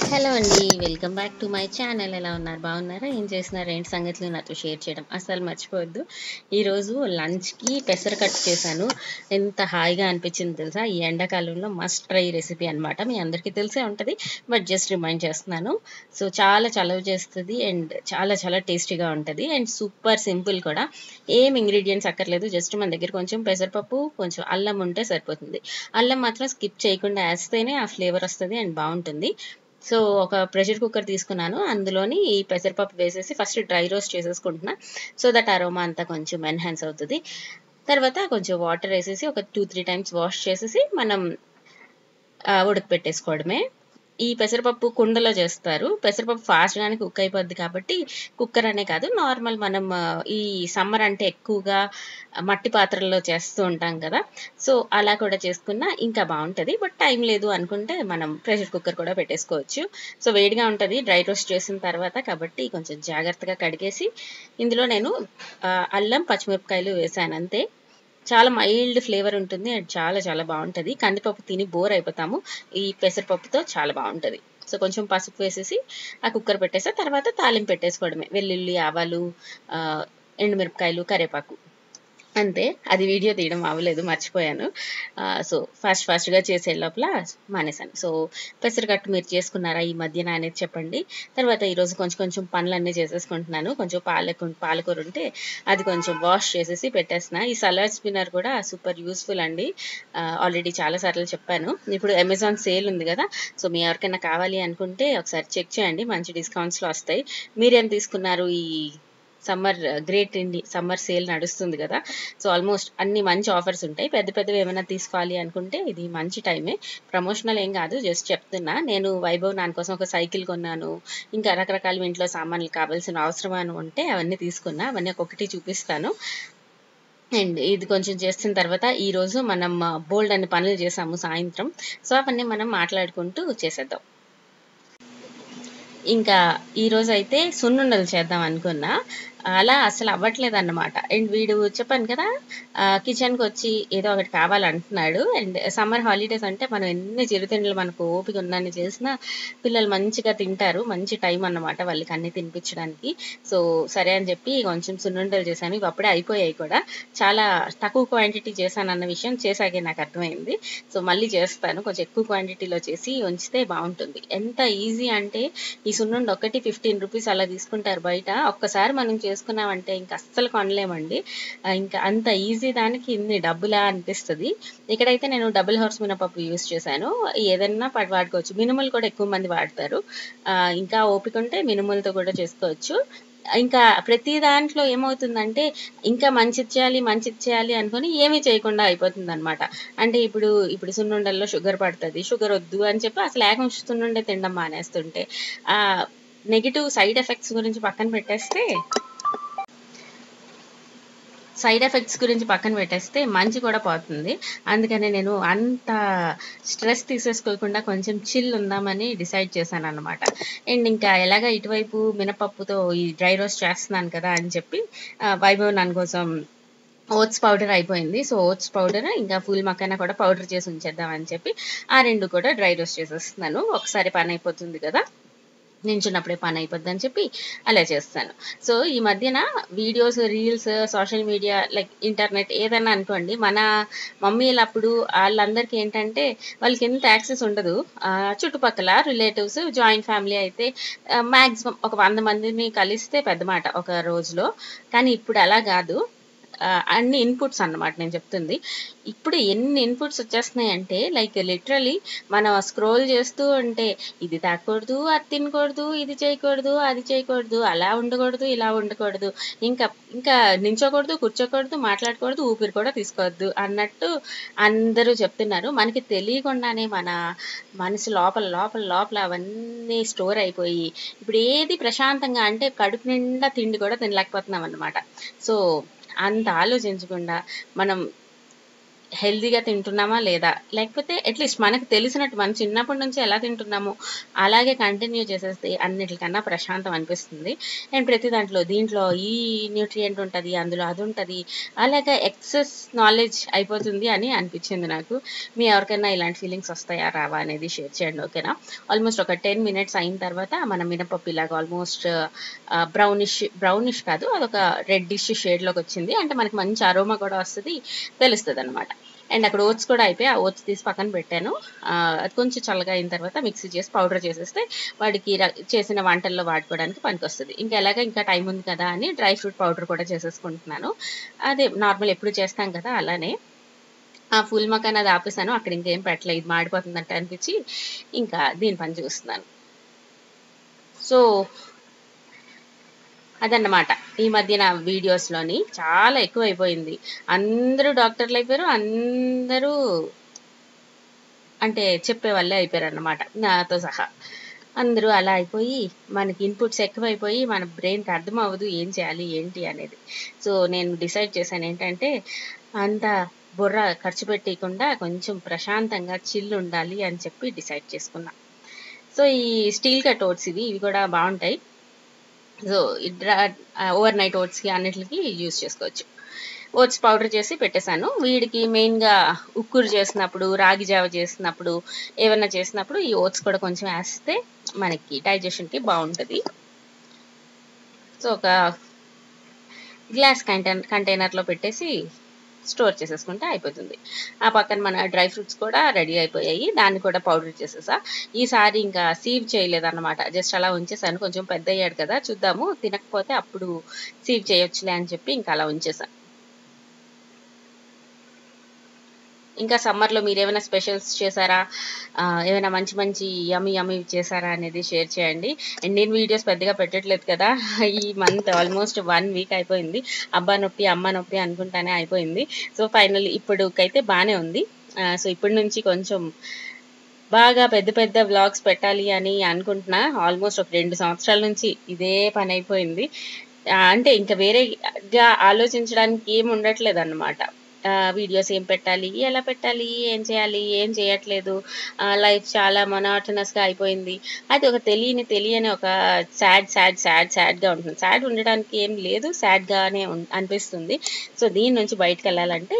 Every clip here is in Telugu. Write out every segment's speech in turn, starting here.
హలో అండి. Welcome back to my channel. ఎలా ఉన్నారు? బాగున్నారా? ఏం చేస్తున్నారు? ఏంటి సంగతులు నాతో షేర్ చేయడం అస్సలు మర్చిపోవద్దు. ఈరోజు లంచ్‌కి పెసరకట్టు చేశాను. ఎంత హాయిగా అనిపించిందో తెలుసా? ఈ ఎండాకాలంలో మస్ట్ ట్రై రెసిపీ అనమాట. మీ అందరికీ తెలిసే ఉంటది. బట్ జస్ట్ రిమైండ్ చేస్తున్నాను. సో, చాలా చలవ చేస్తది అండ్ చాలా చాలా టేస్టీగా ఉంటది. అండ్ సూపర్ సింపుల్ కూడా. ఏం ఇంగ్రీడియెంట్స్ అక్కర్లేదు. జస్ట్ మన దగ్గర కొంచెం పెసరపప్పు, కొంచెం అల్లం ఉంటే సరిపోతుంది. అల్లం మాత్రం స్కిప్ చేయకుండా ఏస్తేనే ఆ ఫ్లేవర్ వస్తది అండ్ బావుంటుంది. సో, ఒక ప్రెషర్ కుక్కర్ తీసుకున్నాను. అందులోని ఈ పెసరపప్పు వేసేసి ఫస్ట్ డ్రై రోస్ట్ చేసేసుకుంటున్నా. సో దట్ అరోమా అంతా కొంచెం ఎన్హాన్స్ అవుతది. తర్వాత కొంచెం వాటర్ ఏసేసి ఒక 2, 3 టైమ్స్ వాష్ చేసేసి మనం ఉడకపెట్టేసుకోవడమే. ఈ పెసరపప్పు కుండలో చేస్తారు. పెసరపప్పు ఫాస్ట్‌గానే కుక్ అయిపోద్ది కాబట్టి కుక్కర్ అనే కాదు నార్మల్ మనం ఈ సమ్మర్ అంటే ఎక్కువగా మట్టి పాత్రల్లో చేస్తూ ఉంటాం కదా! సో, అలా కూడా చేసుకున్నా ఇంకా బావుంటది. బట్ టైం లేదు అనుకుంటే మనం ప్రెషర్ కుక్కర్ కూడా పెట్టేసుకోవచ్చు. సో, వేడిగా ఉంటది డ్రై రోస్ట్ చేసిన తర్వాత కాబట్టి కొంచెం జాగ్రత్తగా కడిగేసి ఇందులో నేను అల్లం, పచ్చిమిరపకాయలు వేశాను అంతే. చాలా మైల్డ్ ఫ్లేవర్ ఉంటుంది. అండ్ చాలా చాలా బావుంటది. కందిపప్పు తిని బోర్ అయిపోతాము. ఈ పెసరపప్పుతో చాలా బావుంటది. సో, కొంచెం పసుపు వేసేసి ఆ కుక్కర్ పెట్టేసా. తర్వాత తాలింపు పెట్టేసుకోవడమే. వెల్లుల్లి, ఆవాలు, ఆహ్, ఎండుమిరపకాయలు, కరివేపాకు. అంతే. అది వీడియో తీయడం అవ్వలేదు. మర్చిపోయాను. సో, ఫాస్ట్‌గా చేసే లోపల మానేశాను. సో, పెసరకట్టు మీరు చేసుకున్నారా ఈ మధ్యన అనేది చెప్పండి. తర్వాత ఈరోజు కొంచెం కొంచెం పనులన్నీ చేసేసుకుంటున్నాను. కొంచెం పాలకూర ఉంటే అది కొంచెం వాష్ చేసేసి పెట్టేస్తున్నా. ఈ సలాడ్ స్పిన్నర్ కూడా సూపర్ యూజ్‌ఫుల్ అండి. ఆల్రెడీ చాలా సార్లు చెప్పాను. ఇప్పుడు అమెజాన్ సేల్ ఉంది గదా! సో, మీ ఎవరికైనా కావాలి అనుకుంటే ఒకసారి చెక్ చేయండి. మంచి డిస్కౌంట్స్‌లో వస్తాయి. మీరేం తీసుకున్నారు? ఈ సమ్మర్ సేల్ నడుస్తుంది గదా! సో, ఆల్మోస్ట్ అన్ని మంచి ఆఫర్స్ ఉంటాయి. పెద్ద పెద్దవి ఏమైనా తీసుకోవాలి అనుకుంటే ఇది మంచి టైమే. ప్రమోషనల్ ఏం గాదు. జస్ట్ చెప్తున్నా. నేను వైభవ్ నాన్న కోసం ఒక సైకిల్ కొన్నాను. ఇంకా రకరకాల ఇంట్లో సామాన్లు కావాల్సిన అవసరం అని ఉంటే అవన్నీ తీసుకున్నా. అవన్నీ ఒక్కొక్కటి చూపిస్తాను. అండ్ ఇది కొంచెం చేసిన తర్వాత ఈరోజు మనం బోలెడన్ని పనులు చేశాము సాయంత్రం. సో, అవన్నీ మనం మాట్లాడుకుంటూ చేసేద్దాం. ఇంకా ఈరోజైతే సున్నుండలు చేద్దాం అనుకున్నా. అలా అసలు అవ్వట్లేదన్నమాట. అండ్ వీడు చెప్పాను కదా! కిచెన్‌కొచ్చి ఏదో ఒకటి కావాలంటున్నాడు. అండ్ సమ్మర్ హాలిడేస్ అంటే మనం ఎన్ని చిరుతిండ్లు మనకు ఓపిక ఉన్నన్ని చేసినా పిల్లలు మంచిగా తింటారు. మంచి టైం అన్నమాట వాళ్ళకి అన్నీ తినిపించడానికి. సో, సరే అని చెప్పి కొంచెం సున్నుండలు చేశాను. ఇవి అప్పుడే అయిపోయాయి కూడా. చాలా తక్కువ క్వాంటిటీ చేశానన్న విషయం చేశాకే నాకు అర్థమైంది. సో, మళ్ళీ చేస్తాను. కొంచెం ఎక్కువ క్వాంటిటీలో చేసి ఉంచితే బావుంటుంది. ఎంత ఈజీ అంటే ఈ సున్నుండ ఒకటి రూ. 15 అలా తీసుకుంటారు బయట. ఒక్కసారి మనం చేసుకున్నామంటే ఇంక అస్సలు కొనలేమండి. ఇంకా అంత ఈజీ దానికి ఇన్ని డబ్బులా అనిపిస్తది. ఇక్కడైతే నేను డబుల్ హార్స్ మినపప్పు యూజ్ చేశాను. ఏదన్నా వాడుకోవచ్చు. మినుములు కూడా ఎక్కువ మంది వాడతారు. ఇంకా ఓపికుంటే మినుములతో కూడా చేసుకోవచ్చు. ఇంకా ప్రతి దాంట్లో ఏమవుతుందంటే ఇంకా మంచిది చేయాలి అనుకోని ఏమీ చేయకుండా అయిపోతుందనమాట. అంటే ఇప్పుడు సున్నుండల్లో షుగర్ పడతది. షుగర్ వద్దు అని చెప్పి అసలు ఏకంగా సున్నుండే తినడం మానేస్తుంటే ఆహ్, నెగెటివ్ సైడ్ ఎఫెక్ట్స్ గురించి పక్కన పెట్టేస్తే మంచి కూడా పోతుంది. అందుకనే నేను అంత స్ట్రెస్ తీసేసుకోకుండా కొంచెం చిల్ ఉందామని డిసైడ్ చేశాననమాట. అండ్ ఇంకా ఎలాగా ఇటువైపు మినపప్పుతో ఈ డ్రై రోస్ట్ చేస్తున్నాను కదా అని చెప్పి వైభవ్ నాన్న కోసం ఓట్స్ పౌడర్ అయిపోయింది. సో, ఓట్స్ పౌడర్ ఇంకా ఫుల్ మకానా కూడా పౌడర్ చేసి ఉంచేద్దాం అని చెప్పి ఆ 2 కూడా డ్రై రోస్ట్ చేసేస్తున్నాను. ఒకసారి పని అయిపోతుంది కదా! నించున్నప్పుడే పని అయిపోద్దని చెప్పి అలా చేస్తాను. సో, ఈ మధ్యన videos, reels, social media like internet ఏదన్నా అనుకోండి. మన మమ్మీలప్పుడు ఆళ్ళందరికీ ఏంటంటే వాళ్ళకెంత యాక్సెస్ ఉండదు. చుట్టుపక్కల రిలేటివ్స్, జాయింట్ ఫ్యామిలీ అయితే మాక్సిమం ఒక 100 మందిని కలిస్తే పెద్ద మాట ఒక రోజులో. కానీ ఇప్పుడు అలా గాదు. అన్ని ఇన్‌పుట్స్ అన్నమాట నేను చెప్తుంది. ఇప్పుడు ఎన్ని ఇన్‌పుట్స్ వచ్చేస్తున్నాయంటే లైక్ లిటరల్లీ మనం స్క్రోల్ చేస్తూ ఉంటే ఇది తాగకూడదు, అది తినకూడదు, ఇది చేయకూడదు, అది చేయకూడదు, అలా ఉండకూడదు, ఇలా ఉండకూడదు. ఇంకా ఇంకా నించోకూడదు, కూర్చోకూడదు, మాట్లాడకూడదు, ఊపిరి కూడా తీసుకోవద్దు అన్నట్టు అందరూ చెప్తున్నారు. మనకి తెలియకుండానే మన మనసు లోపల అవన్నీ స్టోర్ అయిపోయి ఇప్పుడు ఏది ప్రశాంతంగా అంటే కడుపు నిండా తిండి కూడా తినలేకపోతున్నాం అన్నమాట. సో, అంత ఆలోచించకుండా మనం హెల్తీగా తింటున్నామా లేదా, లేకపోతే అట్లీస్ట్ మనకు తెలిసినట్టు మనం చిన్నప్పటి నుంచి ఎలా తింటున్నామో అలాగే కంటిన్యూ చేసేస్తే అన్నిటికన్నా ప్రశాంతం అనిపిస్తుంది. అండ్ ప్రతి దీంట్లో ఈ న్యూట్రియంట్ ఉంటుంది, అందులో అది ఉంటుంది, అలాగే ఎక్సెస్ నాలెడ్జ్ అయిపోతుంది అని అనిపించింది నాకు. మీ ఎవరికైనా ఇలాంటి ఫీలింగ్స్ వస్తాయా రావా అనేది షేర్ చేయండి, ఓకేనా? ఆల్మోస్ట్ ఒక 10 minutes అయిన తర్వాత మన మినపప్పు ఇలాగ ఆల్మోస్ట్ బ్రౌనిష్ కాదు, అదొక రెడ్డిష్ షేడ్లోకి వచ్చింది. అంటే మనకి మంచి అరోమా కూడా వస్తుంది, తెలుస్తుంది అనమాట. అండ్ అక్కడ ఓట్స్ కూడా అయిపోయి ఆ ఓట్స్ తీసి పక్కన పెట్టాను. అది కొంచెం చల్లగా అయిన తర్వాత మిక్సీ చేసి పౌడర్ చేసేస్తే వాడికి చేసిన వంటల్లో వాడుకోవడానికి పనికొస్తుంది. ఇంకా ఎలాగ ఇంకా టైం ఉంది కదా అని డ్రై ఫ్రూట్ పౌడర్ కూడా చేసేసుకుంటున్నాను. అదే నార్మల్ ఎప్పుడు చేస్తాం కదా అలానే. ఆ ఫుల్ మకాన్ అది ఆపేసాను, అక్కడ ఇంకేం పెట్టలేదు, ఇది మాడిపోతుందంటే అనిపించి ఇంకా దీని పని చూస్తున్నాను. సో అదన్నమాట ఈ మధ్య నా వీడియోస్లోని చాలా ఎక్కువ అయిపోయింది. అందరూ డాక్టర్లు అయిపోయారు, అందరూ అంటే చెప్పే వాళ్ళే అయిపోయారు అన్నమాట, నాతో సహా. అందరూ అలా అయిపోయి మనకి ఇన్పుట్స్ ఎక్కువైపోయి మన బ్రెయిన్కి అర్థం అవ్వదు ఏం చేయాలి ఏంటి అనేది. సో నేను డిసైడ్ చేశాను ఏంటంటే అంత బుర్ర ఖర్చు పెట్టకుండా కొంచెం ప్రశాంతంగా చిల్ ఉండాలి అని చెప్పి డిసైడ్ చేసుకున్నా. సో ఈ స్టీల్ కట్ ఓట్స్ ఇవి కూడా బాగుంటాయి. సో ఓవర్ నైట్ ఓట్స్కి అన్నిటికి యూజ్ చేసుకోవచ్చు. ఓట్స్ పౌడర్ చేసి పెట్టేశాను. వీడికి మెయిన్గా ఉక్కురు చేసినప్పుడు, రాగి జావ చేసినప్పుడు, ఏమన్నా చేసినప్పుడు ఈ ఓట్స్ కూడా కొంచెం వేస్తే మనకి డైజెషన్కి బాగుంటుంది. సో ఒక గ్లాస్ కంటైనర్లో పెట్టేసి స్టోర్ చేసేసుకుంటే అయిపోతుంది. ఆ పక్కన మన డ్రై ఫ్రూట్స్ కూడా రెడీ అయిపోయాయి, దాన్ని కూడా పౌడర్ చేసేసా. ఈసారి ఇంకా సీవ్ చేయలేదన్నమాట, జస్ట్ అలా ఉంచేసాను. కొంచెం పెద్ద అయ్యాడు కదా, చూద్దాము తినకపోతే అప్పుడు సీవ్ చేయొచ్చులే అని చెప్పి ఇంకా అలా ఉంచేసాను. ఇంకా సమ్మర్లో మీరు ఏమైనా స్పెషల్స్ చేశారా, ఏమైనా మంచి యమ్మీ చేశారా అనేది షేర్ చేయండి. అండ్ నేను వీడియోస్ పెద్దగా పెట్టట్లేదు కదా, ఈ మంత్ ఆల్మోస్ట్ 1 week అయిపోయింది. అబ్బా నొప్పి అమ్మ నొప్పి అనుకుంటానే అయిపోయింది. సో ఫైనల్లీ ఇప్పటికైతే బాగానే ఉంది. సో ఇప్పటి నుంచి కొంచెం బాగా పెద్ద వ్లాగ్స్ పెట్టాలి అని అనుకుంటున్నా. ఆల్మోస్ట్ ఒక 2 సంవత్సరాల నుంచి ఇదే పని అయిపోయింది. అంటే ఇంకా వేరేగా ఆలోచించడానికి ఏం ఉండట్లేదు అన్నమాట. వీడియోస్ ఏం పెట్టాలి, ఎలా పెట్టాలి, ఏం చేయాలి, ఏం చేయట్లేదు, లైఫ్ చాలా మొనాటనస్గా అయిపోయింది. అది ఒక తెలియని ఒక సాడ్గా ఉంటుంది. సాడ్ ఉండడానికి ఏం లేదు, సాడ్గానే అనిపిస్తుంది. సో దీని నుంచి బయటకు వెళ్ళాలంటే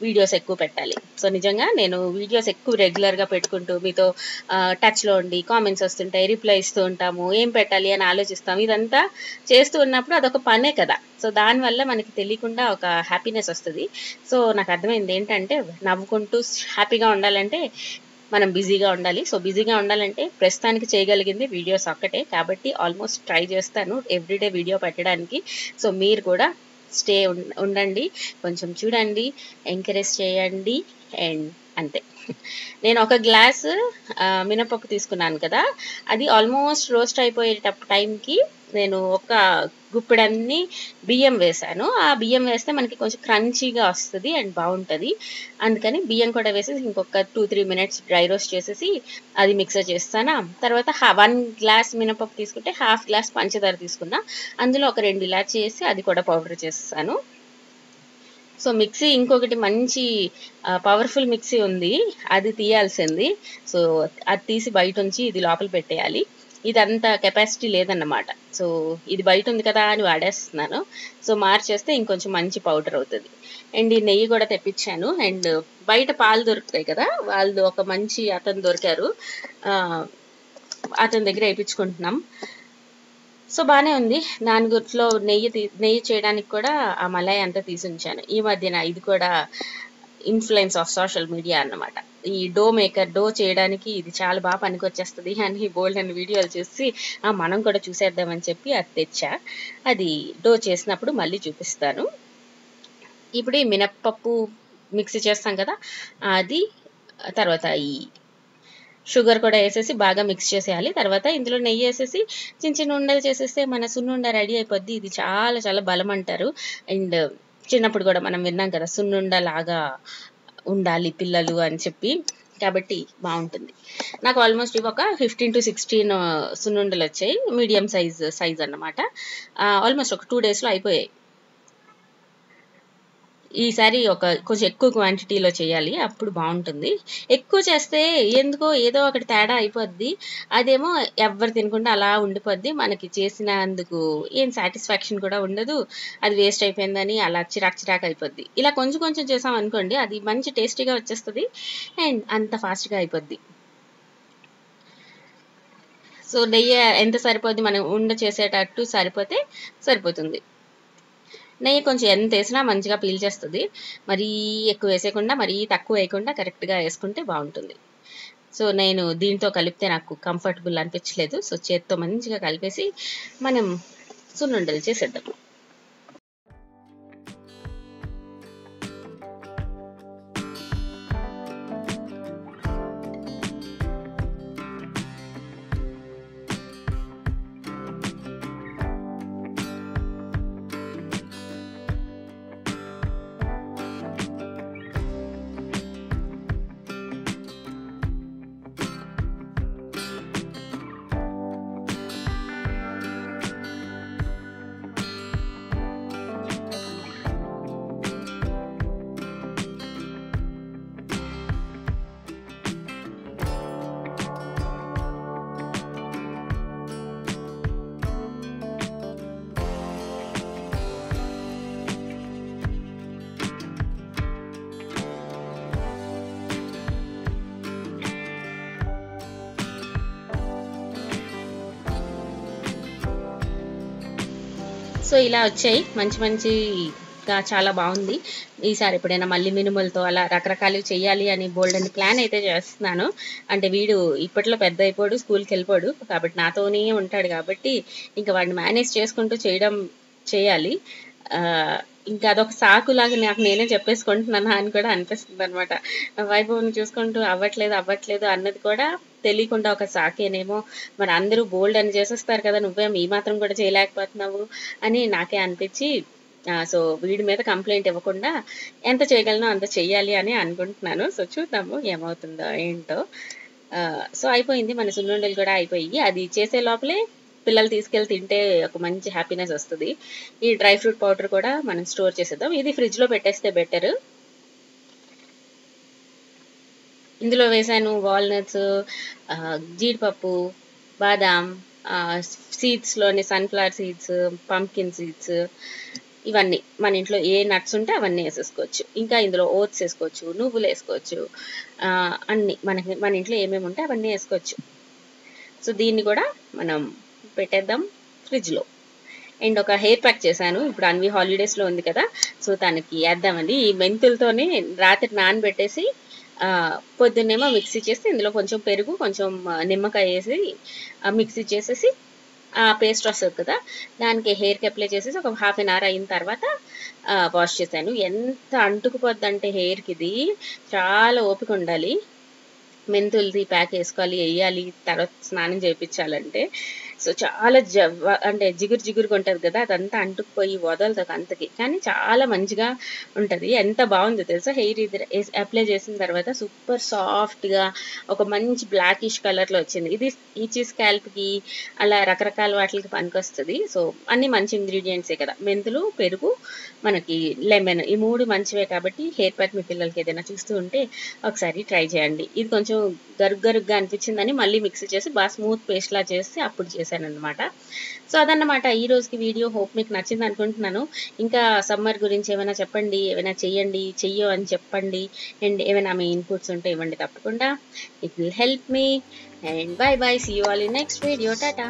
వీడియోస్ ఎక్కువ పెట్టాలి. సో నిజంగా నేను వీడియోస్ ఎక్కువ రెగ్యులర్గా పెట్టుకుంటూ మీతో టచ్లో ఉండి కామెంట్స్ వస్తుంటాయి, రిప్లై ఇస్తూ ఉంటాము, ఏం పెట్టాలి అని ఆలోచిస్తాము. ఇదంతా చేస్తూ ఉన్నప్పుడు అదొక పనే కదా. సో దానివల్ల మనకి తెలియకుండా ఒక హ్యాపీనెస్ వస్తుంది. సో నాకు అర్థమైంది ఏంటంటే నవ్వుకుంటూ హ్యాపీగా ఉండాలంటే మనం బిజీగా ఉండాలి. సో బిజీగా ఉండాలంటే ప్రస్తుతానికి చేయగలిగింది వీడియోస్ ఒక్కటే, కాబట్టి ఆల్మోస్ట్ ట్రై చేస్తాను ఎవ్రీడే వీడియో పెట్టడానికి. సో మీరు కూడా ఉండండి, కొంచెం చూడండి, ఎంకరేజ్ చేయండి. అండ్ అంతే. నేను ఒక గ్లాస్ మినపప్పు తీసుకున్నాను కదా, అది ఆల్మోస్ట్ రోస్ట్ అయిపోయేటప్పుడు టైంకి నేను ఒక గుప్పెడన్ని బియ్యం వేసాను. ఆ బియ్యం వేస్తే మనకి కొంచెం క్రంచీగా వస్తుంది అండ్ బాగుంటుంది. అందుకని బియ్యం కూడా వేసేసి ఇంకొక 2-3 minutes డ్రై రోస్ట్ చేసేసి అది మిక్సర్ చేస్తాను. తర్వాత 1 glass మినపప్పు తీసుకుంటే 1/2 glass పంచదార తీసుకున్నా, అందులో ఒక 2 ఇలాచీ వేసి అది కూడా పౌడర్ చేసేసాను. సో మిక్సీ ఇంకొకటి మంచి పవర్ఫుల్ మిక్సీ ఉంది, అది తీయాల్సింది. సో అది తీసి బయట ఉంచి ఇది లోపల పెట్టేయాలి. ఇదంతా కెపాసిటీ లేదన్నమాట. సో ఇది బయట ఉంది కదా అని వాడేస్తున్నాను. సో మార్చేస్తే ఇంకొంచెం మంచి పౌడర్ అవుతుంది. అండ్ ఈ నెయ్యి కూడా తెప్పించాను. అండ్ బయట పాలు దొరుకుతాయి కదా, వాళ్ళు ఒక మంచి అతను దొరికారు, అతని దగ్గర వేయించుకుంటున్నాం. సో బాగానే ఉంది. దాని గుట్లో నెయ్యి చేయడానికి కూడా ఆ మలాయి అంతా తీసి ఉంచాను. ఈ మధ్యన ఇది కూడా ఇన్ఫ్లుయెన్స్ ఆఫ్ సోషల్ మీడియా అన్నమాట. ఈ డో చేయడానికి ఇది చాలా బాగా పనికొచ్చేస్తుంది అని బోల్డ్ అని వీడియోలు చూసి మనం కూడా చూసేద్దామని చెప్పి అది తెచ్చా. అది డో చేసినప్పుడు మళ్ళీ చూపిస్తాను. ఇప్పుడు ఈ మినప్పప్పు మిక్సీ చేస్తాం కదా, అది తర్వాత ఈ షుగర్ కూడా వేసేసి బాగా మిక్స్ చేసేయాలి. తర్వాత ఇందులో నెయ్యి వేసేసి చిన్న ఉండలు చేసేస్తే మన సున్నుండ రెడీ అయిపోద్ది. ఇది చాలా చాలా బలం అంటారు. అండ్ చిన్నప్పుడు కూడా మనం విన్నాం కదా, సున్నుండ లాగా ఉండాలి పిల్లలు అని చెప్పి, కాబట్టి బాగుంటుంది. నాకు ఆల్మోస్ట్ ఇవి ఒక 15 to 16 సున్నుండలు వచ్చాయి, మీడియం సైజ్ అన్నమాట. ఆల్మోస్ట్ ఒక 2 daysలో అయిపోయాయి. ఈసారి కొంచెం ఎక్కువ క్వాంటిటీలో చేయాలి, అప్పుడు బాగుంటుంది. ఎక్కువ చేస్తే ఎందుకో ఏదో ఒకటి తేడా అయిపోద్ది. అదేమో ఎవ్వరు తినకుండా అలా ఉండిపోద్ది. మనకి చేసినందుకు ఏం సాటిస్ఫాక్షన్ కూడా ఉండదు. అది వేస్ట్ అయిపోయిందని అలా చిరాకు చిరాకు అయిపోద్ది. ఇలా కొంచెం కొంచెం చేసాం అనుకోండి, అది మంచి టేస్టీగా వచ్చేస్తుంది అండ్ అంత ఫాస్ట్గా అయిపోద్ది. సో నెయ్యి ఎంత సరిపోద్ది, మనం ఉండ చేసేటట్టు సరిపోతే సరిపోతుంది. నెయ్యి కొంచెం ఎంత వేసినా మంచిగా పీల్చేస్తుంది. మరీ ఎక్కువ వేసేయకుండా, మరీ తక్కువ వేయకుండా కరెక్ట్గా వేసుకుంటే బాగుంటుంది. సో నేను దీంతో కలిపితే నాకు కంఫర్టబుల్ అనిపించలేదు. సో చేత్తో మంచిగా కలిపేసి మనం సున్నుండలు చేసేద్దాం. సో ఇలా వచ్చాయి మంచి మంచిగా, చాలా బాగుంది. ఈసారి ఎప్పుడైనా మళ్ళీ మినుములతో అలా రకరకాలు చేయాలి అని బోల్డ్ అని ప్లాన్ అయితే చేస్తున్నాను. అంటే వీడు ఇప్పట్లో పెద్ద అయిపోడు, స్కూల్కి వెళ్ళిపోడు కాబట్టి నాతోనే ఉంటాడు కాబట్టి ఇంకా వాడిని మేనేజ్ చేసుకుంటూ చేయాలి. ఇంకా అదొక సాకులాగా నాకు నేనే చెప్పేసుకుంటున్నాను అని కూడా అనిపిస్తుంది అనమాట. వైభవ్ని చూసుకుంటూ అవ్వట్లేదు అన్నది కూడా తెలియకుండా ఒక సాకేనేమో. మరి అందరూ బోల్డ్ అని చేసేస్తారు కదా, నువ్వేం ఈ మాత్రం కూడా చేయలేకపోతున్నావు అని నాకే అనిపించి, సో వీడి మీద కంప్లైంట్ ఇవ్వకుండా ఎంత చేయగలనో అంత చెయ్యాలి అని అనుకుంటున్నాను. సో చూద్దాము ఏమవుతుందో ఏంటో. సో అయిపోయింది, మన సున్నుండలు కూడా అయిపోయి. అది చేసే లోపలే పిల్లలు తీసుకెళ్ళి తింటే ఒక మంచి హ్యాపీనెస్ వస్తుంది. ఈ డ్రై ఫ్రూట్ పౌడర్ కూడా మనం స్టోర్ చేసేద్దాం. ఇది ఫ్రిడ్జ్లో పెట్టేస్తే బెటర్. ఇందులో వేసాను వాల్నట్స్, జీడిపప్పు, బాదాం, సీడ్స్లోని సన్ఫ్లవర్ సీడ్స్, పంకిన్ సీడ్స్, ఇవన్నీ మన ఇంట్లో ఏ నట్స్ ఉంటే అవన్నీ వేసేసుకోవచ్చు. ఇంకా ఇందులో ఓట్స్ వేసుకోవచ్చు, నువ్వులు వేసుకోవచ్చు, అన్నీ మన ఇంట్లో ఏమేమి ఉంటే అవన్నీ వేసుకోవచ్చు. సో దీన్ని కూడా మనం పెట్టేద్దాం ఫ్రిడ్జ్లో. అండ్ ఒక హెయిర్ ప్యాక్ చేశాను, ఇప్పుడు అన్వి హాలిడేస్లో ఉంది కదా, సో తనకి వేద్దామని. ఈ మెంతులతోనే రాత్రి నానబెట్టేసి పొద్దున్నేమో మిక్సీ చేసి ఇందులో కొంచెం పెరుగు, కొంచెం నిమ్మకాయ వేసి మిక్సీ చేసేసి ఆ పేస్ట్ వస్తుంది కదా, దానికి హెయిర్కి అప్లై చేసేసి ఒక హాఫ్ అన్ అవర్ అయిన తర్వాత వాష్ చేశాను. ఎంత అంటుకుపోద్ది అంటే హెయిర్కి ఇది చాలా ఓపిక ఉండాలి. మెంతులది ప్యాక్ వేసుకోవాలి, వేయాలి, తర్వాత స్నానం చేయించాలంటే. సో చాలా అంటే జిగురుగా ఉంటుంది కదా, అదంతా అంటుకుపోయి వదలదు అంతకి, కానీ చాలా మంచిగా ఉంటుంది. ఎంత బాగుందో తెలుసా, హెయిర్ ఇది అప్లై చేసిన తర్వాత సూపర్ సాఫ్ట్గా ఒక మంచి బ్లాకిష్ కలర్లో వచ్చింది. ఇది ఈచీ స్కాల్ప్కి అలా రకరకాల వాటికి పనికొస్తుంది. సో అన్ని మంచి ఇంగ్రీడియంట్సే కదా, మెంతులు, పెరుగు, మనకి లెమన్, ఈ మూడు మంచివే కాబట్టి హెయిర్ ప్యాక్ మీ పిల్లలకి ఏదైనా చూస్తూ ఉంటే ఒకసారి ట్రై చేయండి. ఇది కొంచెం గరుగ్గా అనిపించిందని మళ్ళీ మిక్సీ చేసి బాగా స్మూత్ పేస్ట్ లా చేసి అప్పుడు చేశాను అనమాట. సో అదన్నమాట ఈ రోజుకి వీడియో. హోప్ మీకు నచ్చింది అనుకుంటున్నాను. ఇంకా సమ్మర్ గురించి ఏమైనా చెప్పండి, ఏమైనా చెయ్యో అని చెప్పండి. అండ్ ఏమైనా మీ ఇన్పుట్స్ ఉంటే ఇవ్వండి తప్పకుండా. It will help me. And bye bye, see you all in next video. Tata.